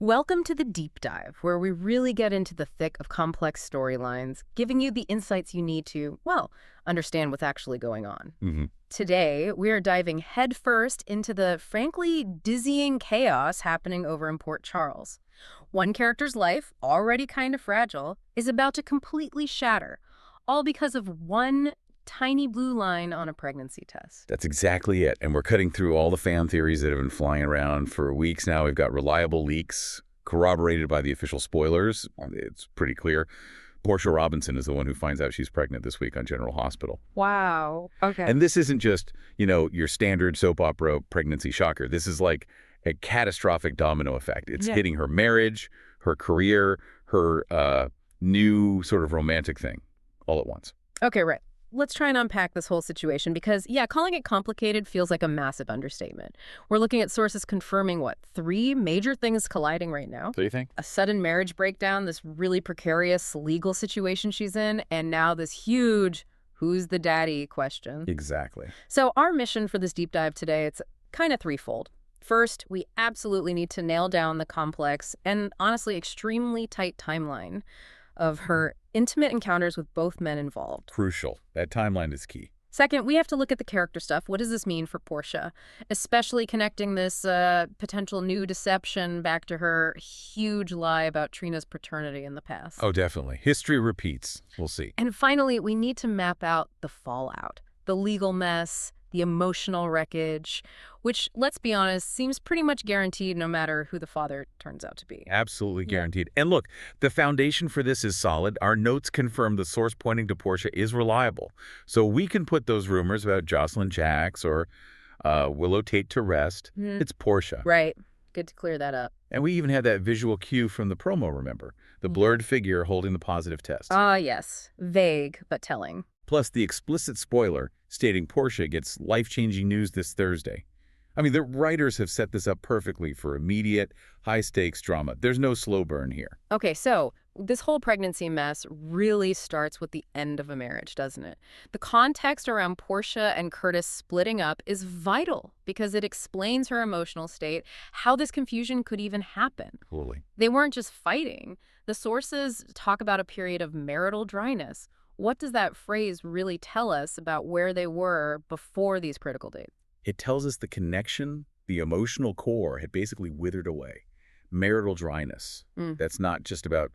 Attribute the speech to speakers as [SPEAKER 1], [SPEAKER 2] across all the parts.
[SPEAKER 1] Welcome to the deep dive, where we really get into the thick of complex storylines, giving you the insights you need to, well, understand what's actually going on. Today, we are diving headfirst into the frankly dizzying chaos happening over in Port Charles. One character's life, already kind of fragile, is about to completely shatter, all because of one tiny blue line on a pregnancy test.
[SPEAKER 2] That's exactly it. And we're cutting through all the fan theories that have been flying around for weeks now. We've got reliable leaks corroborated by the official spoilers. It's pretty clear. Portia Robinson is the one who finds out she's pregnant this week on General Hospital.
[SPEAKER 1] Wow. Okay.
[SPEAKER 2] And this isn't just, your standard soap opera pregnancy shocker. This is like a catastrophic domino effect. It's hitting her marriage, her career, her new sort of romantic thing all at once.
[SPEAKER 1] Okay, right. Let's try and unpack this whole situation because, calling it complicated feels like a massive understatement. We're looking at sources confirming, three major things colliding right now.
[SPEAKER 2] So you think?
[SPEAKER 1] A sudden marriage breakdown, this really precarious legal situation she's in, and now this huge who's the daddy question.
[SPEAKER 2] Exactly.
[SPEAKER 1] So our mission for this deep dive today, it's kind of threefold. First, we absolutely need to nail down the complex and honestly extremely tight timeline of her intimate encounters with both men involved.
[SPEAKER 2] Crucial. That timeline is key.
[SPEAKER 1] Second, we have to look at the character stuff. What does this mean for Portia? Especially connecting this potential new deception back to her huge lie about Trina's paternity in the past.
[SPEAKER 2] Oh, definitely. History repeats. We'll see.
[SPEAKER 1] And finally, we need to map out the fallout, the legal mess, the emotional wreckage, which, let's be honest, seems pretty much guaranteed no matter who the father turns out to be.
[SPEAKER 2] Absolutely guaranteed. And look, the foundation for this is solid. Our notes confirm the source pointing to Portia is reliable. So we can put those rumors about Jocelyn Jacks or Willow Tate to rest. It's Portia.
[SPEAKER 1] Right. Good to clear that up.
[SPEAKER 2] And we even had that visual cue from the promo, remember? The blurred figure holding the positive test.
[SPEAKER 1] Ah, yes. Vague, but telling.
[SPEAKER 2] Plus the explicit spoiler stating Portia gets life-changing news this Thursday. I mean, the writers have set this up perfectly for immediate, high-stakes drama. There's no slow burn here.
[SPEAKER 1] Okay, so this whole pregnancy mess really starts with the end of a marriage, doesn't it? The context around Portia and Curtis splitting up is vital because it explains her emotional state, how this confusion could even happen.
[SPEAKER 2] Totally.
[SPEAKER 1] They weren't just fighting. The sources talk about a period of marital dryness. What does that phrase really tell us about where they were before these critical dates?
[SPEAKER 2] It tells us the connection, the emotional core had basically withered away. Marital dryness. That's not just about,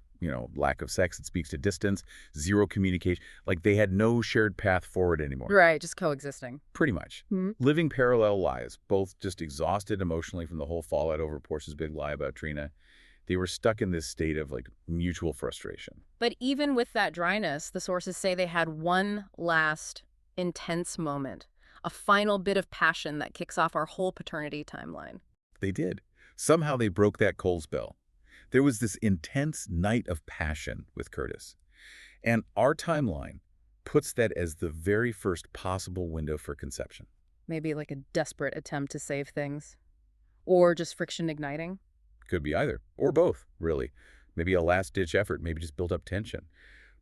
[SPEAKER 2] lack of sex. It speaks to distance, zero communication. Like they had no shared path forward anymore.
[SPEAKER 1] Right, just coexisting.
[SPEAKER 2] Pretty much. Living parallel lives, both just exhausted emotionally from the whole fallout over Portia's big lie about Trina. They were stuck in this state of mutual frustration.
[SPEAKER 1] But even with that dryness, the sources say they had one last intense moment, a final bit of passion that kicks off our whole paternity timeline.
[SPEAKER 2] They did. Somehow they broke that cold spell. There was this intense night of passion with Curtis. And our timeline puts that as the very first possible window for conception.
[SPEAKER 1] Maybe like a desperate attempt to save things. Or just friction igniting.
[SPEAKER 2] Could be either, or both, really. Maybe a last-ditch effort, maybe just build up tension.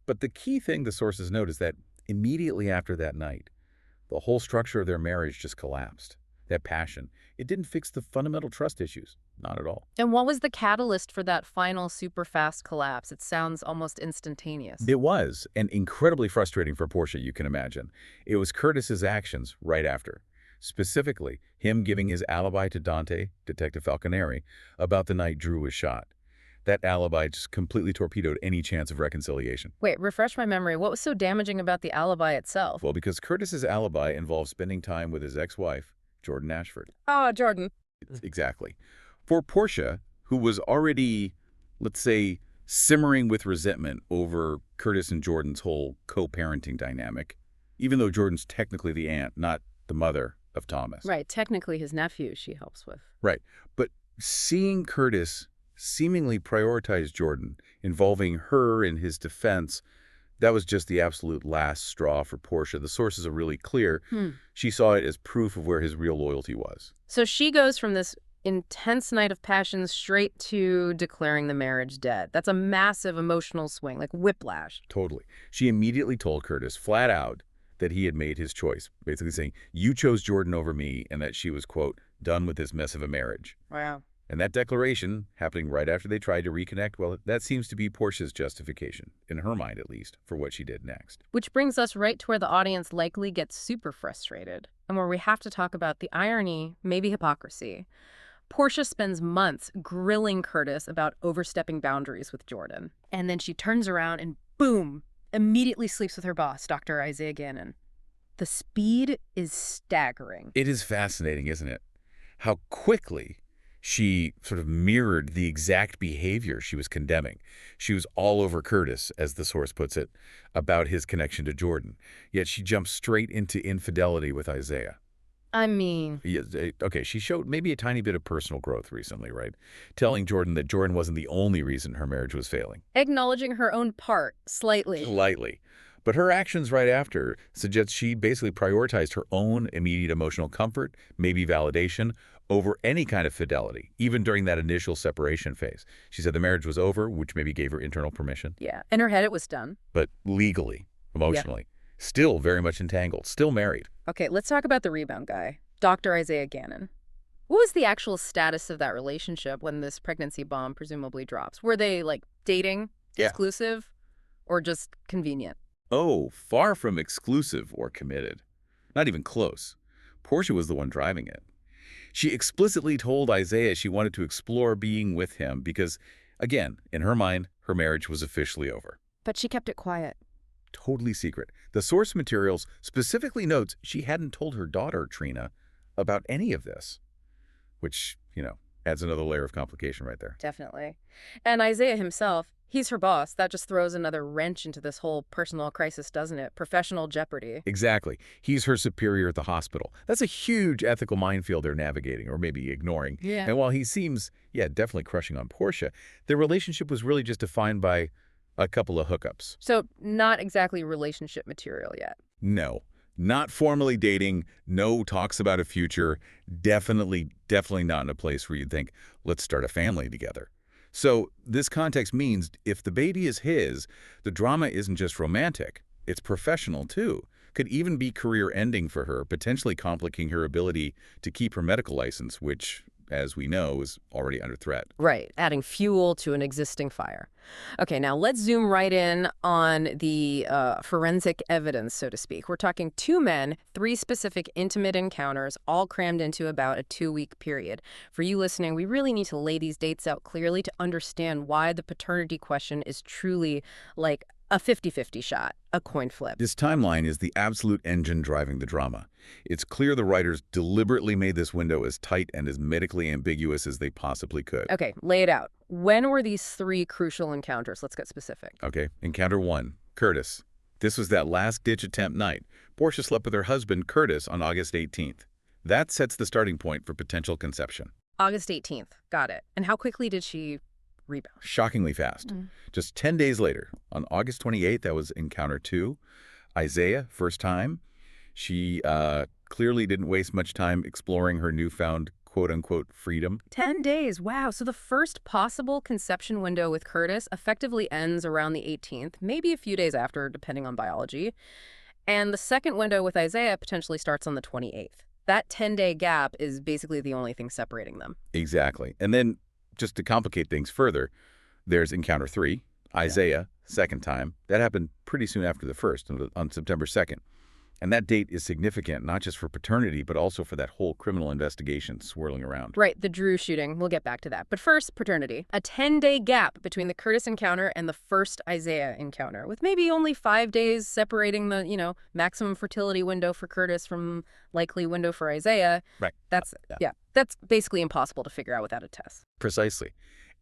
[SPEAKER 2] But the key thing the sources note is that immediately after that night, the whole structure of their marriage just collapsed. That passion, it didn't fix the fundamental trust issues. Not at all.
[SPEAKER 1] And what was the catalyst for that final super fast collapse? It sounds almost instantaneous.
[SPEAKER 2] It was, and incredibly frustrating for Portia, you can imagine. It was Curtis's actions right after. Specifically, him giving his alibi to Dante, Detective Falconeri, about the night Drew was shot. That alibi just completely torpedoed any chance of reconciliation.
[SPEAKER 1] Wait, refresh my memory. What was so damaging about the alibi itself?
[SPEAKER 2] Well, because Curtis's alibi involved spending time with his ex-wife, Jordan Ashford.
[SPEAKER 1] Oh, Jordan.
[SPEAKER 2] Exactly. For Portia, who was already, let's say, simmering with resentment over Curtis and Jordan's whole co-parenting dynamic, even though Jordan's technically the aunt, not the mother of Thomas.
[SPEAKER 1] Right, technically his nephew she helps with.
[SPEAKER 2] Right, but seeing Curtis seemingly prioritize Jordan, involving her in his defense, that was just the absolute last straw for Portia. The sources are really clear. She saw it as proof of where his real loyalty was.
[SPEAKER 1] So she goes from this intense night of passion straight to declaring the marriage dead. That's a massive emotional swing, like whiplash.
[SPEAKER 2] Totally. She immediately told Curtis flat out that he had made his choice, basically saying, you chose Jordan over me, and that she was, quote, done with this mess of a marriage.
[SPEAKER 1] Wow.
[SPEAKER 2] And that declaration, happening right after they tried to reconnect, well, that seems to be Portia's justification, in her mind at least, for what she did next.
[SPEAKER 1] Which brings us right to where the audience likely gets super frustrated, and where we have to talk about the irony, maybe hypocrisy. Portia spends months grilling Curtis about overstepping boundaries with Jordan. And then she turns around and boom, immediately sleeps with her boss, Dr. Isaiah Gannon. The speed is staggering.
[SPEAKER 2] It is fascinating, isn't it? How quickly she sort of mirrored the exact behavior she was condemning. She was all over Curtis, as the source puts it, about his connection to Jordan. Yet she jumped straight into infidelity with Isaiah.
[SPEAKER 1] I mean...
[SPEAKER 2] Okay, she showed maybe a tiny bit of personal growth recently, right? Telling Jordan that Jordan wasn't the only reason her marriage was failing.
[SPEAKER 1] Acknowledging her own part, slightly.
[SPEAKER 2] Slightly. But her actions right after suggest she basically prioritized her own immediate emotional comfort, maybe validation, over any kind of fidelity, even during that initial separation phase. She said the marriage was over, which maybe gave her internal permission.
[SPEAKER 1] Yeah, in her head it was done.
[SPEAKER 2] But legally, emotionally, still very much entangled, still married.
[SPEAKER 1] Okay, let's talk about the rebound guy, Dr. Isaiah Gannon. What was the actual status of that relationship when this pregnancy bomb presumably drops? Were they, like, dating, exclusive, or just convenient?
[SPEAKER 2] Oh, far from exclusive or committed. Not even close. Portia was the one driving it. She explicitly told Isaiah she wanted to explore being with him because, again, in her mind, her marriage was officially over.
[SPEAKER 1] But she kept it quiet.
[SPEAKER 2] Totally secret. The source materials specifically notes she hadn't told her daughter, Trina, about any of this, which, adds another layer of complication right there.
[SPEAKER 1] Definitely. And Isaiah himself, he's her boss. That just throws another wrench into this whole personal crisis, doesn't it? Professional jeopardy.
[SPEAKER 2] Exactly. He's her superior at the hospital. That's a huge ethical minefield they're navigating, or maybe ignoring.
[SPEAKER 1] Yeah.
[SPEAKER 2] And while he seems, definitely crushing on Portia, their relationship was really just defined by a couple of hookups.
[SPEAKER 1] So not exactly relationship material yet.
[SPEAKER 2] No. Not formally dating, no talks about a future, definitely not in a place where you'd think, let's start a family together. So this context means if the baby is his, the drama isn't just romantic, it's professional too. Could even be career-ending for her, potentially complicating her ability to keep her medical license, which, as we know, is already under threat.
[SPEAKER 1] Right, adding fuel to an existing fire. Okay, now let's zoom right in on the forensic evidence, so to speak. We're talking 2 men, 3 specific intimate encounters, all crammed into about a 2-week period. For you listening, we really need to lay these dates out clearly to understand why the paternity question is truly like a 50-50 shot, a coin flip.
[SPEAKER 2] This timeline is the absolute engine driving the drama. It's clear the writers deliberately made this window as tight and as medically ambiguous as they possibly could.
[SPEAKER 1] Okay, lay it out. When were these 3 crucial encounters? Let's get specific.
[SPEAKER 2] Okay, encounter 1, Curtis. This was that last-ditch attempt night. Portia slept with her husband, Curtis, on August 18th. That sets the starting point for potential conception.
[SPEAKER 1] August 18th. Got it. And how quickly did she rebound?
[SPEAKER 2] Shockingly fast. Just 10 days later, on August 28th, that was encounter 2. Isaiah, first time. She clearly didn't waste much time exploring her newfound quote-unquote freedom.
[SPEAKER 1] 10 days. Wow. So the first possible conception window with Curtis effectively ends around the 18th, maybe a few days after, depending on biology. And the second window with Isaiah potentially starts on the 28th. That 10-day gap is basically the only thing separating them.
[SPEAKER 2] Exactly. And then, just to complicate things further, there's encounter 3, Isaiah, second time. That happened pretty soon after the first, on September 2nd. And that date is significant, not just for paternity, but also for that whole criminal investigation swirling around.
[SPEAKER 1] Right, the Drew shooting. We'll get back to that. But first, paternity. A 10-day gap between the Curtis encounter and the first Isaiah encounter, with maybe only 5 days separating the, maximum fertility window for Curtis from likely window for Isaiah.
[SPEAKER 2] Right.
[SPEAKER 1] That's basically impossible to figure out without a test.
[SPEAKER 2] Precisely.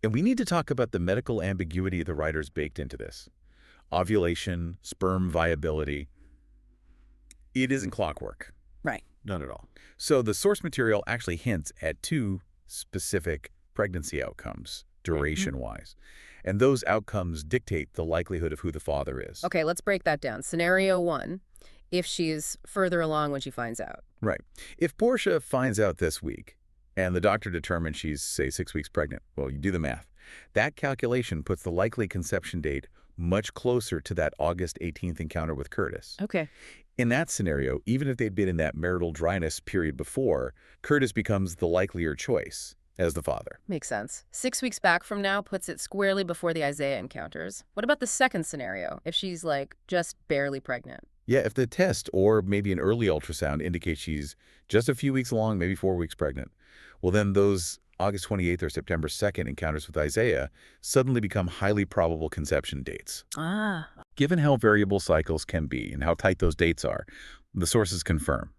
[SPEAKER 2] And we need to talk about the medical ambiguity the writers baked into this. Ovulation, sperm viability. It isn't clockwork.
[SPEAKER 1] Right.
[SPEAKER 2] Not at all. So the source material actually hints at 2 specific pregnancy outcomes, duration-wise. And those outcomes dictate the likelihood of who the father is.
[SPEAKER 1] Okay, let's break that down. Scenario 1, if she's further along when she finds out.
[SPEAKER 2] Right. If Portia finds out this week, and the doctor determines she's, say, 6 weeks pregnant, well, you do the math. That calculation puts the likely conception date much closer to that August 18th encounter with Curtis.
[SPEAKER 1] Okay.
[SPEAKER 2] In that scenario, even if they'd been in that marital dryness period before, Curtis becomes the likelier choice. as the father.
[SPEAKER 1] Makes sense. 6 weeks back from now puts it squarely before the Isaiah encounters. What about the second scenario, if she's, like, just barely pregnant?
[SPEAKER 2] Yeah, if the test or maybe an early ultrasound indicates she's just a few weeks along, maybe 4 weeks pregnant, well, then those August 28th or September 2nd encounters with Isaiah suddenly become highly probable conception dates.
[SPEAKER 1] Ah.
[SPEAKER 2] Given how variable cycles can be and how tight those dates are, the sources confirm.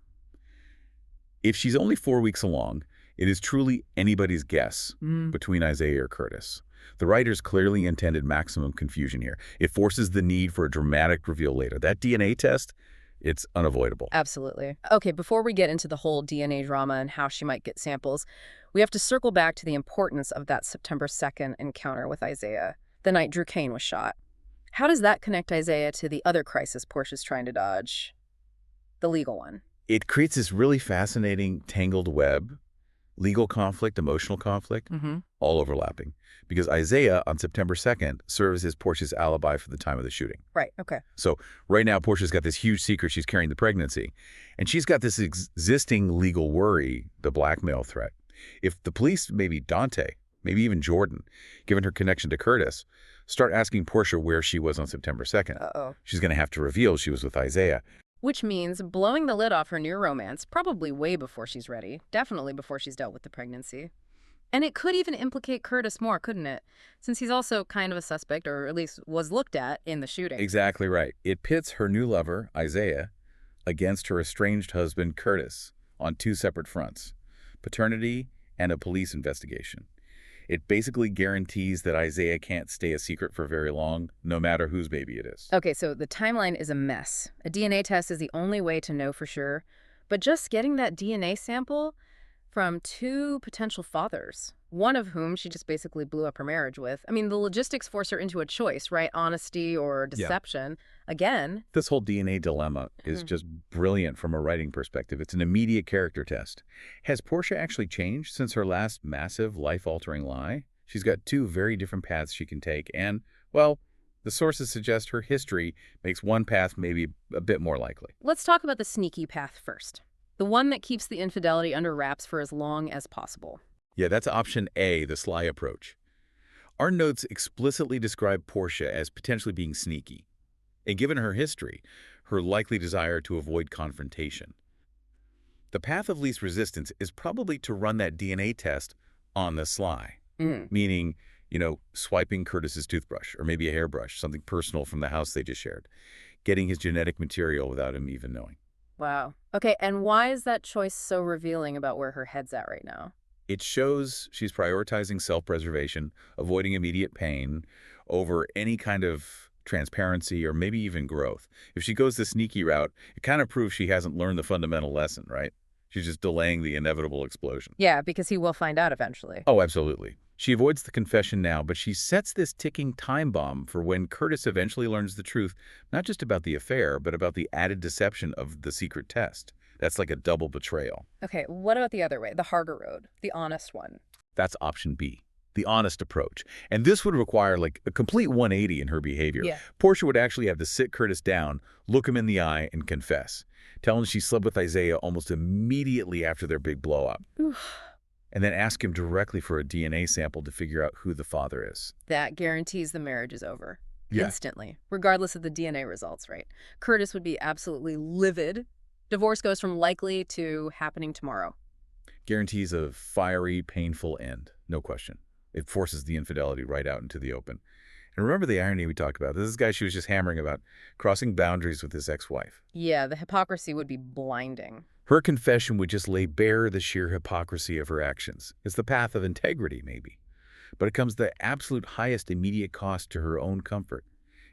[SPEAKER 2] If she's only 4 weeks along, it is truly anybody's guess between Isaiah or Curtis. The writers clearly intended maximum confusion here. It forces the need for a dramatic reveal later. That DNA test, it's unavoidable.
[SPEAKER 1] Absolutely. Okay, before we get into the whole DNA drama and how she might get samples, we have to circle back to the importance of that September 2nd encounter with Isaiah, the night Drew Kane was shot. How does that connect Isaiah to the other crisis Portia's trying to dodge, the legal one?
[SPEAKER 2] It creates this really fascinating tangled web, legal conflict, emotional conflict, all overlapping. Because Isaiah, on September 2nd, serves as Portia's alibi for the time of the shooting.
[SPEAKER 1] Right, okay.
[SPEAKER 2] So right now, Portia's got this huge secret. She's carrying the pregnancy. And she's got this existing legal worry, the blackmail threat. If the police, maybe Dante, maybe even Jordan, given her connection to Curtis, start asking Portia where she was on September 2nd, she's going to have to reveal she was with Isaiah.
[SPEAKER 1] Which means blowing the lid off her new romance, probably way before she's ready, definitely before she's dealt with the pregnancy. And it could even implicate Curtis more, couldn't it? Since he's also kind of a suspect, or at least was looked at in the shooting.
[SPEAKER 2] Exactly right. It pits her new lover, Isaiah, against her estranged husband, Curtis, on two separate fronts: paternity and a police investigation. It basically guarantees that Isaiah can't stay a secret for very long, no matter whose baby it is.
[SPEAKER 1] Okay, so the timeline is a mess. A DNA test is the only way to know for sure. But just getting that DNA sample from two potential fathers, one of whom she just basically blew up her marriage with. I mean, the logistics force her into a choice, right? Honesty or deception. Yeah. Again.
[SPEAKER 2] This whole DNA dilemma is just brilliant from a writing perspective. It's an immediate character test. Has Portia actually changed since her last massive, life-altering lie? She's got two very different paths she can take, and, well, the sources suggest her history makes one path maybe a bit more likely.
[SPEAKER 1] Let's talk about the sneaky path first. The one that keeps the infidelity under wraps for as long as possible.
[SPEAKER 2] Yeah, that's option A, the sly approach. Our notes explicitly describe Portia as potentially being sneaky, and given her history, her likely desire to avoid confrontation. The path of least resistance is probably to run that DNA test on the sly, meaning, swiping Curtis's toothbrush or maybe a hairbrush, something personal from the house they just shared, getting his genetic material without him even knowing.
[SPEAKER 1] Wow. Okay, and why is that choice so revealing about where her head's at right now?
[SPEAKER 2] It shows she's prioritizing self-preservation, avoiding immediate pain over any kind of transparency or maybe even growth. If she goes the sneaky route, it kind of proves she hasn't learned the fundamental lesson, right? She's just delaying the inevitable explosion.
[SPEAKER 1] Yeah, because he will find out eventually.
[SPEAKER 2] Oh, absolutely. She avoids the confession now, but she sets this ticking time bomb for when Curtis eventually learns the truth, not just about the affair, but about the added deception of the secret test. That's like a double betrayal.
[SPEAKER 1] Okay, what about the other way, the harder road, the honest one?
[SPEAKER 2] That's option B, the honest approach. And this would require like a complete 180 in her behavior.
[SPEAKER 1] Yeah.
[SPEAKER 2] Portia would actually have to sit Curtis down, look him in the eye, and confess, tell him she slept with Isaiah almost immediately after their big blow-up. And then ask him directly for a DNA sample to figure out who the father is.
[SPEAKER 1] That guarantees the marriage is over. Yeah. Instantly, regardless of the DNA results, right? Curtis would be absolutely livid. Divorce goes from likely to happening tomorrow.
[SPEAKER 2] Guarantees a fiery, painful end, no question. It forces the infidelity right out into the open. And remember the irony we talked about. This is a guy she was just hammering about, crossing boundaries with his ex-wife.
[SPEAKER 1] Yeah, the hypocrisy would be blinding.
[SPEAKER 2] Her confession would just lay bare the sheer hypocrisy of her actions. It's the path of integrity, maybe. But it comes at the absolute highest immediate cost to her own comfort,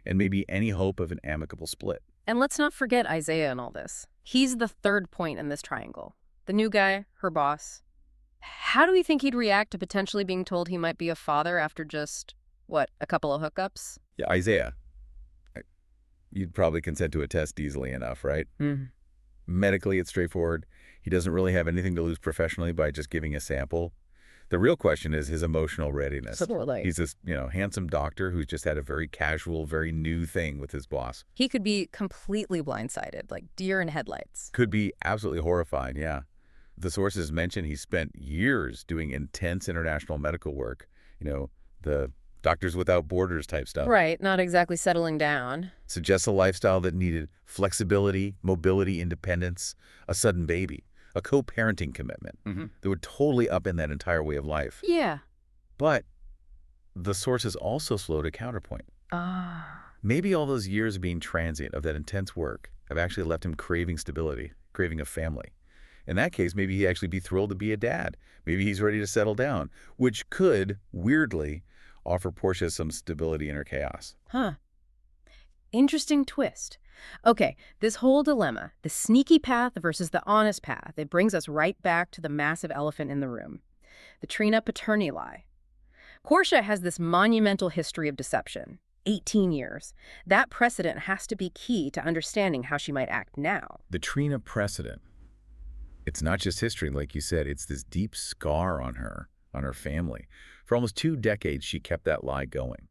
[SPEAKER 2] and maybe any hope of an amicable split.
[SPEAKER 1] And let's not forget Isaiah in all this. He's the third point in this triangle. The new guy, her boss. How do we think he'd react to potentially being told he might be a father after just, a couple of hookups?
[SPEAKER 2] Yeah, Isaiah. You'd probably consent to a test easily enough, right? Medically, it's straightforward. He doesn't really have anything to lose professionally by just giving a sample. The real question is his emotional readiness. He's this, handsome doctor who's just had a very casual, very new thing with his boss.
[SPEAKER 1] He could be completely blindsided, like deer in headlights.
[SPEAKER 2] Could be absolutely horrified, yeah. The sources mention he spent years doing intense international medical work, the Doctors Without Borders type stuff.
[SPEAKER 1] Right, not exactly settling down.
[SPEAKER 2] Suggests a lifestyle that needed flexibility, mobility, independence, a sudden baby, a co-parenting commitment that would totally upend that entire way of life.
[SPEAKER 1] Yeah.
[SPEAKER 2] But the sources also slow to counterpoint. Maybe all those years of being transient of that intense work have actually left him craving stability, craving a family. In that case, maybe he'd actually be thrilled to be a dad. Maybe he's ready to settle down, which could, weirdly, offer Portia some stability in her chaos.
[SPEAKER 1] Interesting twist. Okay, this whole dilemma, the sneaky path versus the honest path, it brings us right back to the massive elephant in the room, the Trina paternity lie. Portia has this monumental history of deception, 18 years. That precedent has to be key to understanding how she might act now.
[SPEAKER 2] The Trina precedent. It's not just history, like you said. It's this deep scar on her family. For almost 2 decades, she kept that lie going,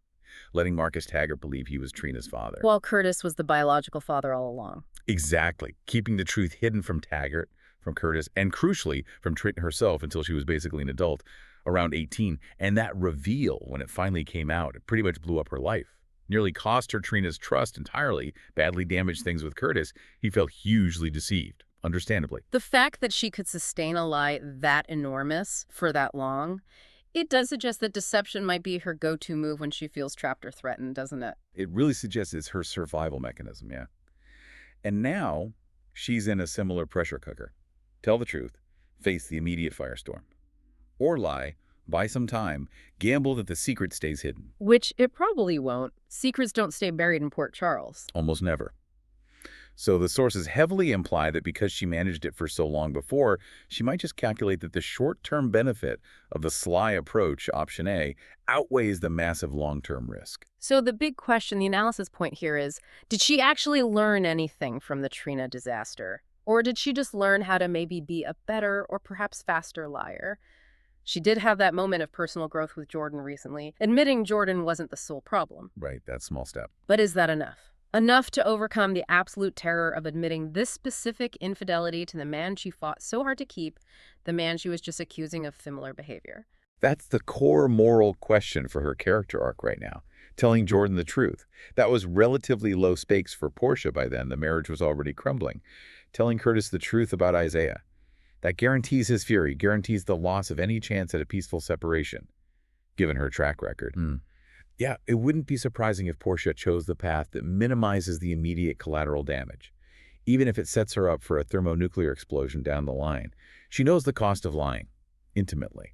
[SPEAKER 2] letting Marcus Taggart believe he was Trina's father.
[SPEAKER 1] While Curtis was the biological father all along.
[SPEAKER 2] Exactly. Keeping the truth hidden from Taggart, from Curtis, and crucially, from Trina herself until she was basically an adult, around 18. And that reveal, when it finally came out, it pretty much blew up her life. Nearly cost her Trina's trust entirely, badly damaged things with Curtis. He felt hugely deceived. Understandably.
[SPEAKER 1] The fact that she could sustain a lie that enormous for that long, it does suggest that deception might be her go-to move when she feels trapped or threatened, doesn't it?
[SPEAKER 2] It really suggests it's her survival mechanism, yeah. And now she's in a similar pressure cooker. Tell the truth, face the immediate firestorm. Or lie, buy some time, gamble that the secret stays hidden.
[SPEAKER 1] Which it probably won't. Secrets don't stay buried in Port Charles.
[SPEAKER 2] Almost never. So the sources heavily imply that because she managed it for so long before, she might just calculate that the short-term benefit of the sly approach, option A, outweighs the massive long-term risk.
[SPEAKER 1] So the big question, the analysis point here is, did she actually learn anything from the Trina disaster? Or did she just learn how to maybe be a better or perhaps faster liar? She did have that moment of personal growth with Jordan recently, admitting Jordan wasn't the sole problem.
[SPEAKER 2] Right, that small step.
[SPEAKER 1] But is that enough? Enough to overcome the absolute terror of admitting this specific infidelity to the man she fought so hard to keep, the man she was just accusing of similar behavior?
[SPEAKER 2] That's the core moral question for her character arc right now, telling Jordan the truth. That was relatively low stakes for Portia by then. The marriage was already crumbling. Telling Curtis the truth about Isaiah. That guarantees his fury, guarantees the loss of any chance at a peaceful separation, given her track record. Yeah, it wouldn't be surprising if Portia chose the path that minimizes the immediate collateral damage, even if it sets her up for a thermonuclear explosion down the line. She knows the cost of lying, intimately,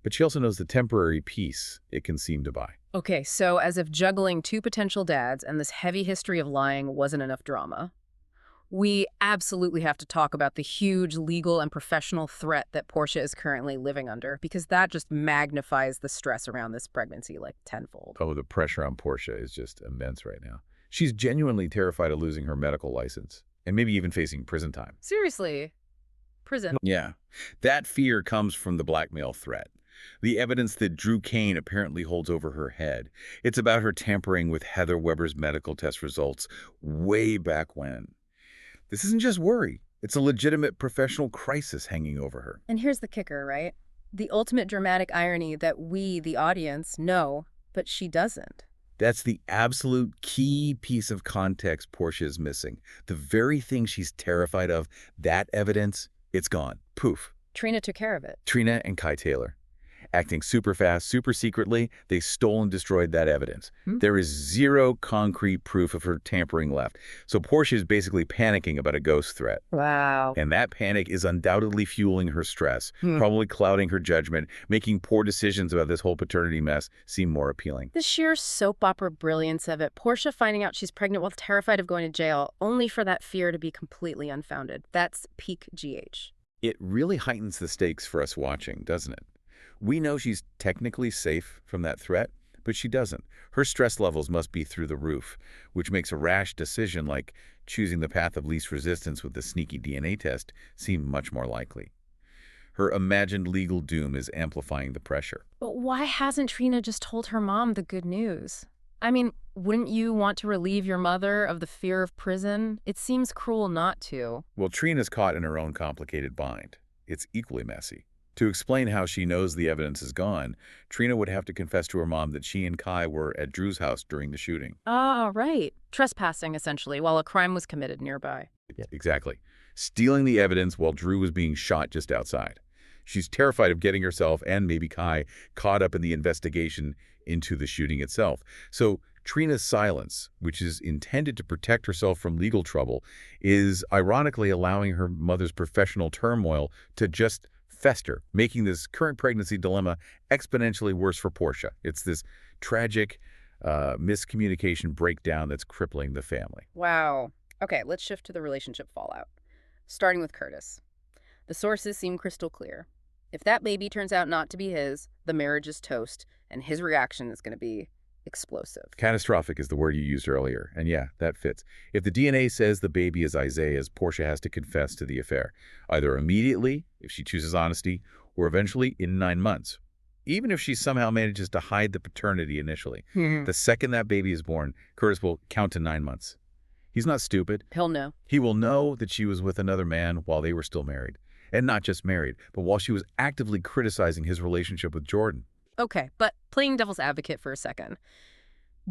[SPEAKER 2] but she also knows the temporary peace it can seem to buy.
[SPEAKER 1] Okay, so as if juggling 2 potential dads and this heavy history of lying wasn't enough drama, we absolutely have to talk about the huge legal and professional threat that Portia is currently living under, because that just magnifies the stress around this pregnancy like tenfold.
[SPEAKER 2] Oh, the pressure on Portia is just immense right now. She's genuinely terrified of losing her medical license and maybe even facing prison time.
[SPEAKER 1] Seriously? Prison?
[SPEAKER 2] Yeah. That fear comes from the blackmail threat. The evidence that Drew Kane apparently holds over her head. It's about her tampering with Heather Weber's medical test results way back when. This isn't just worry. It's a legitimate professional crisis hanging over her.
[SPEAKER 1] And here's the kicker, right? The ultimate dramatic irony that we, the audience, know, but she doesn't.
[SPEAKER 2] That's the absolute key piece of context Portia is missing. The very thing she's terrified of, that evidence, it's gone. Poof.
[SPEAKER 1] Trina took care of it.
[SPEAKER 2] Trina and Kai Taylor. Acting super fast, super secretly, they stole and destroyed that evidence. There is zero concrete proof of her tampering left. So Portia is basically panicking about a ghost threat.
[SPEAKER 1] Wow.
[SPEAKER 2] And that panic is undoubtedly fueling her stress, probably clouding her judgment, making poor decisions about this whole paternity mess seem more appealing.
[SPEAKER 1] The sheer soap opera brilliance of it. Portia finding out she's pregnant while terrified of going to jail, only for that fear to be completely unfounded. That's peak GH.
[SPEAKER 2] It really heightens the stakes for us watching, doesn't it? We know she's technically safe from that threat, but she doesn't. Her stress levels must be through the roof, which makes a rash decision like choosing the path of least resistance with the sneaky DNA test seem much more likely. Her imagined legal doom is amplifying the pressure.
[SPEAKER 1] But why hasn't Trina just told her mom the good news? I mean, wouldn't you want to relieve your mother of the fear of prison? It seems cruel not to.
[SPEAKER 2] Well, Trina's caught in her own complicated bind. it's equally messy. To explain how she knows the evidence is gone, Trina would have to confess to her mom that she and Kai were at Drew's house during the shooting.
[SPEAKER 1] Ah, right. Trespassing, essentially, while a crime was committed nearby.
[SPEAKER 2] Yeah. Exactly. Stealing the evidence while Drew was being shot just outside. She's terrified of getting herself and maybe Kai caught up in the investigation into the shooting itself. So Trina's silence, which is intended to protect herself from legal trouble, is ironically allowing her mother's professional turmoil to just fester, making this current pregnancy dilemma exponentially worse for Portia. It's this tragic miscommunication breakdown that's crippling the family.
[SPEAKER 1] Wow. Okay, let's shift to the relationship fallout. Starting with Curtis. The sources seem crystal clear. If that baby turns out not to be his, the marriage is toast, and his reaction is going to be explosive.
[SPEAKER 2] Catastrophic is the word you used earlier, and yeah, that fits. If the DNA says the baby is Isaiah's, Portia has to confess to the affair, either immediately, if she chooses honesty, or eventually in 9 months. Even if she somehow manages to hide the paternity initially. The second that baby is born, Curtis will count to 9 months. He's not stupid.
[SPEAKER 1] He'll know.
[SPEAKER 2] He will know that she was with another man while they were still married. And not just married, but while she was actively criticizing his relationship with Jordan.
[SPEAKER 1] Okay, but playing devil's advocate for a second.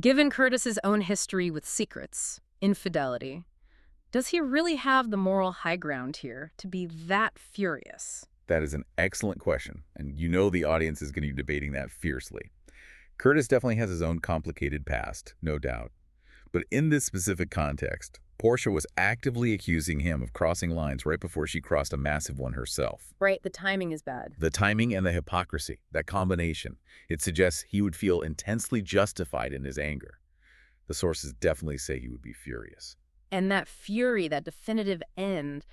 [SPEAKER 1] Given Curtis's own history with secrets, infidelity, does he really have the moral high ground here to be that furious?
[SPEAKER 2] That is an excellent question, and you know the audience is going to be debating that fiercely. Curtis definitely has his own complicated past, no doubt. But in this specific context, Portia was actively accusing him of crossing lines right before she crossed a massive one herself.
[SPEAKER 1] Right, the timing is bad.
[SPEAKER 2] The timing and the hypocrisy, that combination, it suggests he would feel intensely justified in his anger. The sources definitely say he would be furious.
[SPEAKER 1] And that fury, that definitive end,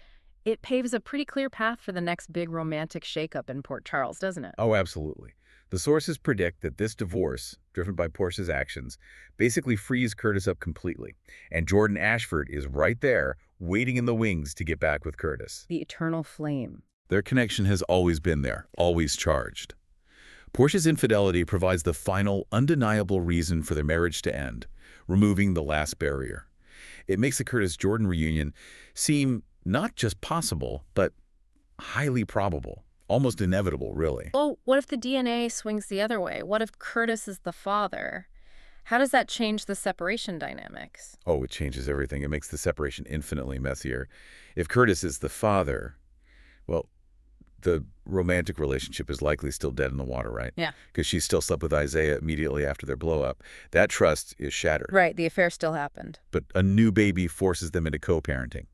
[SPEAKER 1] it paves a pretty clear path for the next big romantic shakeup in Port Charles, doesn't it?
[SPEAKER 2] Oh, absolutely. The sources predict that this divorce, driven by Portia's actions, basically frees Curtis up completely. And Jordan Ashford is right there, waiting in the wings to get back with Curtis.
[SPEAKER 1] The eternal flame.
[SPEAKER 2] Their connection has always been there, always charged. Portia's infidelity provides the final, undeniable reason for their marriage to end, removing the last barrier. It makes the Curtis-Jordan reunion seem not just possible, but highly probable. Almost inevitable, really.
[SPEAKER 1] Well, what if the DNA swings the other way? What if Curtis is the father? How does that change the separation dynamics?
[SPEAKER 2] Oh, it changes everything. It makes the separation infinitely messier. If Curtis is the father, well, the romantic relationship is likely still dead in the water, right?
[SPEAKER 1] Yeah.
[SPEAKER 2] Because she still slept with Isaiah immediately after their blow-up. That trust is shattered.
[SPEAKER 1] Right, the affair still happened.
[SPEAKER 2] But a new baby forces them into co-parenting.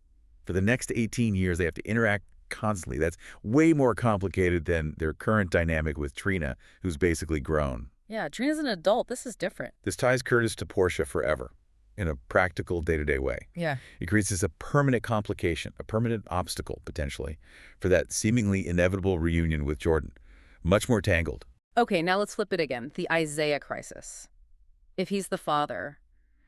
[SPEAKER 2] For the next 18 years, they have to interact constantly. That's way more complicated than their current dynamic with Trina, who's basically grown.
[SPEAKER 1] Yeah, Trina's an adult. This is different.
[SPEAKER 2] This ties Curtis to Portia forever in a practical day-to-day way.
[SPEAKER 1] Yeah.
[SPEAKER 2] It creates this a permanent complication, a permanent obstacle, potentially, for that seemingly inevitable reunion with Jordan. Much more tangled.
[SPEAKER 1] Okay, now let's flip it again. The Isaiah crisis. If he's the father...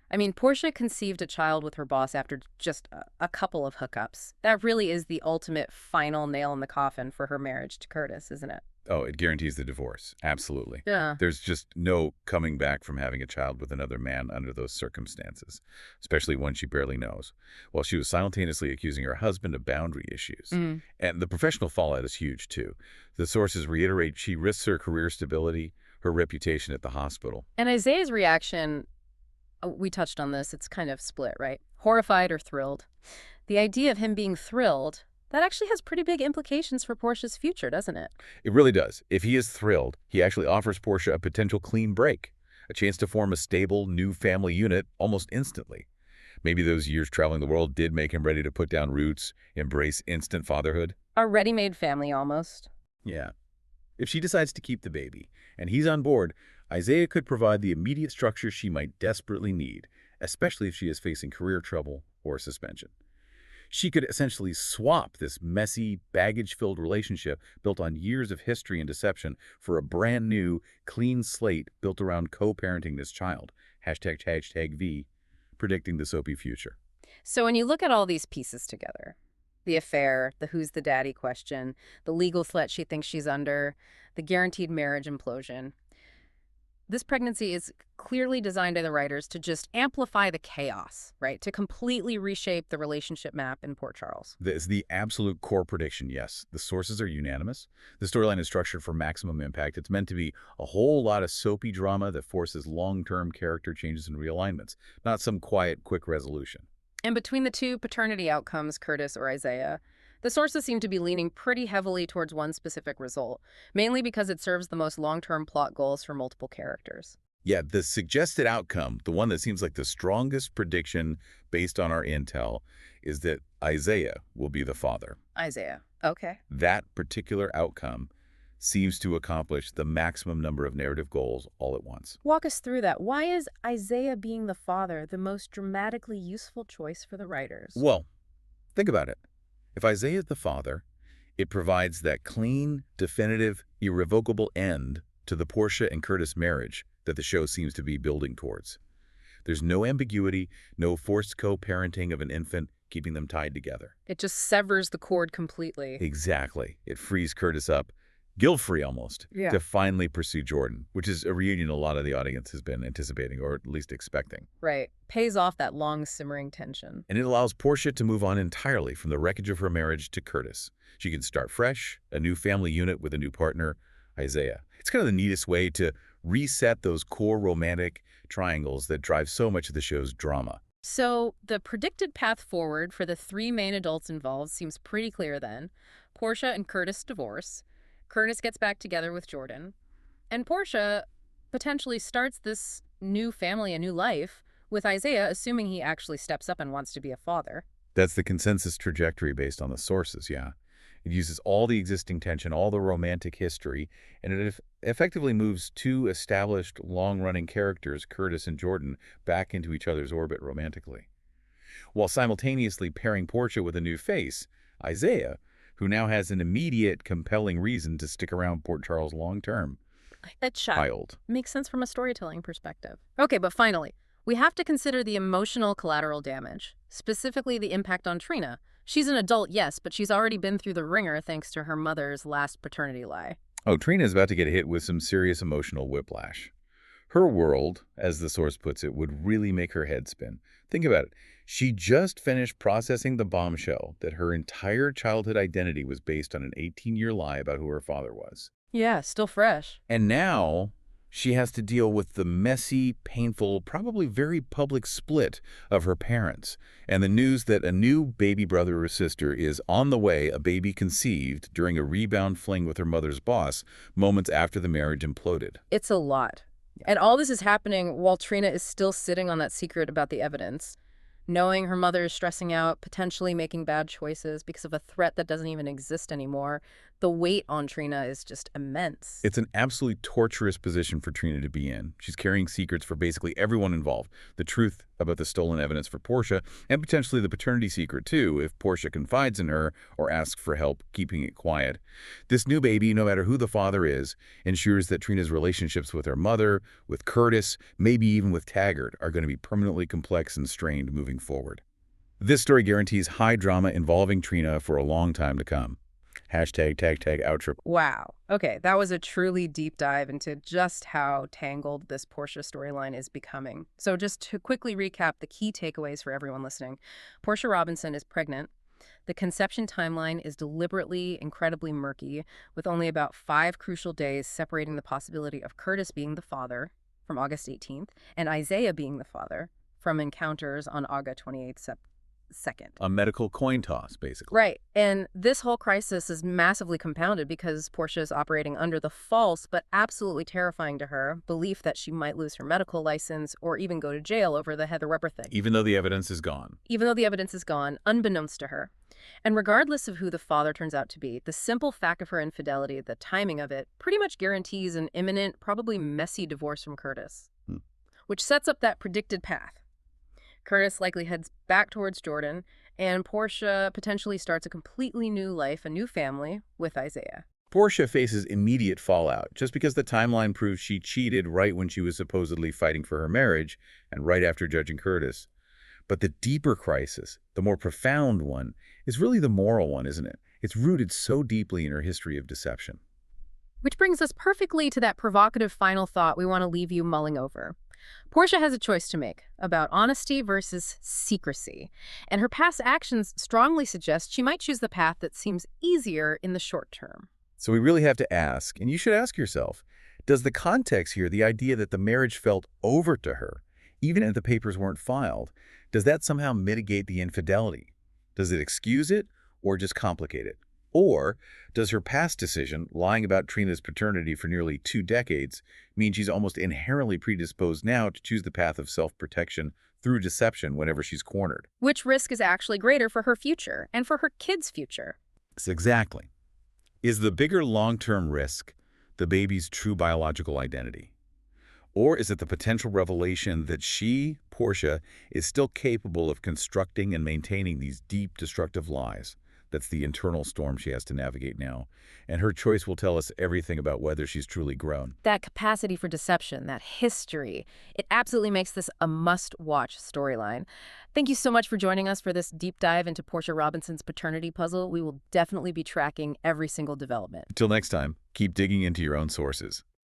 [SPEAKER 1] I mean, Portia conceived a child with her boss after just a couple of hookups. That really is the ultimate final nail in the coffin for her marriage to Curtis, isn't it?
[SPEAKER 2] Oh, it guarantees the divorce. Absolutely.
[SPEAKER 1] Yeah.
[SPEAKER 2] There's just no coming back from having a child with another man under those circumstances, especially one she barely knows, while she was simultaneously accusing her husband of boundary issues. And the professional fallout is huge, too. The sources reiterate she risks her career stability, her reputation at the hospital.
[SPEAKER 1] And Isaiah's reaction... we touched on this. It's kind of split, right? Horrified or thrilled. The idea of him being thrilled, that actually has pretty big implications for Portia's future, doesn't it?
[SPEAKER 2] It really does. If he is thrilled, he actually offers Portia a potential clean break, a chance to form a stable, new family unit almost instantly. Maybe those years traveling the world did make him ready to put down roots, embrace instant fatherhood.
[SPEAKER 1] A ready-made family, almost.
[SPEAKER 2] Yeah. If she decides to keep the baby, and he's on board, Isaiah could provide the immediate structure she might desperately need, especially if she is facing career trouble or suspension. She could essentially swap this messy, baggage-filled relationship built on years of history and deception for a brand new, clean slate built around co-parenting this child. #V, predicting the soapy future.
[SPEAKER 1] So when you look at all these pieces together, the affair, the who's the daddy question, the legal threat she thinks she's under, the guaranteed marriage implosion, This pregnancy is clearly designed by the writers to just amplify the chaos, right? To completely reshape the relationship map in Port Charles.
[SPEAKER 2] This is the absolute core prediction, yes. The sources are unanimous. The storyline is structured for maximum impact. It's meant to be a whole lot of soapy drama that forces long-term character changes and realignments, not some quiet, quick resolution.
[SPEAKER 1] And between the two paternity outcomes, Curtis or Isaiah, the sources seem to be leaning pretty heavily towards one specific result, mainly because it serves the most long-term plot goals for multiple characters.
[SPEAKER 2] Yeah, the suggested outcome, the one that seems like the strongest prediction based on our intel, is that Isaiah will be the father.
[SPEAKER 1] Isaiah. Okay.
[SPEAKER 2] That particular outcome seems to accomplish the maximum number of narrative goals all at once.
[SPEAKER 1] Walk us through that. Why is Isaiah being the father the most dramatically useful choice for the writers?
[SPEAKER 2] Well, think about it. If Isaiah is the father, it provides that clean, definitive, irrevocable end to the Portia and Curtis marriage that the show seems to be building towards. There's no ambiguity, no forced co-parenting of an infant keeping them tied together.
[SPEAKER 1] It just severs the cord completely.
[SPEAKER 2] Exactly. It frees Curtis up, guilt-free almost,
[SPEAKER 1] Yeah.
[SPEAKER 2] to finally pursue Jordan, which is a reunion a lot of the audience has been anticipating or at least expecting.
[SPEAKER 1] Right. Pays off that long simmering tension.
[SPEAKER 2] And it allows Portia to move on entirely from the wreckage of her marriage to Curtis. She can start fresh, a new family unit with a new partner, Isaiah. It's kind of the neatest way to reset those core romantic triangles that drive so much of the show's drama.
[SPEAKER 1] So the predicted path forward for the three main adults involved seems pretty clear then. Portia and Curtis divorce. Curtis gets back together with Jordan. And Portia potentially starts this new family, a new life, with Isaiah, assuming he actually steps up and wants to be a father.
[SPEAKER 2] That's the consensus trajectory based on the sources, yeah. It uses all the existing tension, all the romantic history, and it effectively moves two established, long-running characters, Curtis and Jordan, back into each other's orbit romantically, while simultaneously pairing Portia with a new face, Isaiah, who now has an immediate, compelling reason to stick around Port Charles long-term.
[SPEAKER 1] That
[SPEAKER 2] Child.
[SPEAKER 1] makes sense from a storytelling perspective. Okay, but finally, we have to consider the emotional collateral damage, specifically the impact on Trina. She's an adult, yes, but she's already been through the ringer thanks to her mother's last paternity lie.
[SPEAKER 2] Oh, Trina's about to get hit with some serious emotional whiplash. Her world, as the source puts it, would really make her head spin. Think about it. She just finished processing the bombshell that her entire childhood identity was based on an 18-year lie about who her father was.
[SPEAKER 1] Yeah, still fresh.
[SPEAKER 2] And now she has to deal with the messy, painful, probably very public split of her parents, and the news that a new baby brother or sister is on the way, a baby conceived during a rebound fling with her mother's boss, moments after the marriage imploded.
[SPEAKER 1] It's a lot. And all this is happening while Trina is still sitting on that secret about the evidence, knowing her mother is stressing out, potentially making bad choices because of a threat that doesn't even exist anymore. The weight on Trina is just immense.
[SPEAKER 2] It's an absolutely torturous position for Trina to be in. She's carrying secrets for basically everyone involved. The truth about the stolen evidence for Portia, and potentially the paternity secret too, if Portia confides in her or asks for help keeping it quiet. This new baby, no matter who the father is, ensures that Trina's relationships with her mother, with Curtis, maybe even with Taggart, are going to be permanently complex and strained moving forward. This story guarantees high drama involving Trina for a long time to come. Hashtag tag outro.
[SPEAKER 1] Wow. Okay, that was a truly deep dive into just how tangled this Portia storyline is becoming. So just to quickly recap the key takeaways for everyone listening. Portia Robinson is pregnant. The conception timeline is deliberately incredibly murky, with only about 5 crucial days separating the possibility of Curtis being the father from August 18th and Isaiah being the father from encounters on August 28th, 2nd.
[SPEAKER 2] A medical coin toss, basically.
[SPEAKER 1] Right. And this whole crisis is massively compounded because Portia is operating under the false but absolutely terrifying to her belief that she might lose her medical license or even go to jail over the Heather Wepper thing.
[SPEAKER 2] Even though the evidence is gone.
[SPEAKER 1] Even though the evidence is gone, unbeknownst to her. And regardless of who the father turns out to be, the simple fact of her infidelity, the timing of it, pretty much guarantees an imminent, probably messy divorce from Curtis. Which sets up that predicted path. Curtis likely heads back towards Jordan, and Portia potentially starts a completely new life, a new family, with Isaiah.
[SPEAKER 2] Portia faces immediate fallout just because the timeline proves she cheated right when she was supposedly fighting for her marriage and right after judging Curtis. But the deeper crisis, the more profound one, is really the moral one, isn't it? It's rooted so deeply in her history of deception.
[SPEAKER 1] Which brings us perfectly to that provocative final thought we want to leave you mulling over. Portia has a choice to make about honesty versus secrecy, and her past actions strongly suggest she might choose the path that seems easier in the short term.
[SPEAKER 2] So we really have to ask, and you should ask yourself, does the context here, the idea that the marriage felt over to her, even if the papers weren't filed, does that somehow mitigate the infidelity? Does it excuse it or just complicate it? Or does her past decision, lying about Trina's paternity for nearly 2 decades, mean she's almost inherently predisposed now to choose the path of self-protection through deception whenever she's cornered?
[SPEAKER 1] Which risk is actually greater for her future and for her kids' future?
[SPEAKER 2] Exactly. Is the bigger long-term risk the baby's true biological identity? Or is it the potential revelation that she, Portia, is still capable of constructing and maintaining these deep, destructive lies? That's the internal storm she has to navigate now. And her choice will tell us everything about whether she's truly grown.
[SPEAKER 1] That capacity for deception, that history, it absolutely makes this a must-watch storyline. Thank you so much for joining us for this deep dive into Portia Robinson's paternity puzzle. We will definitely be tracking every single development.
[SPEAKER 2] Until next time, keep digging into your own sources.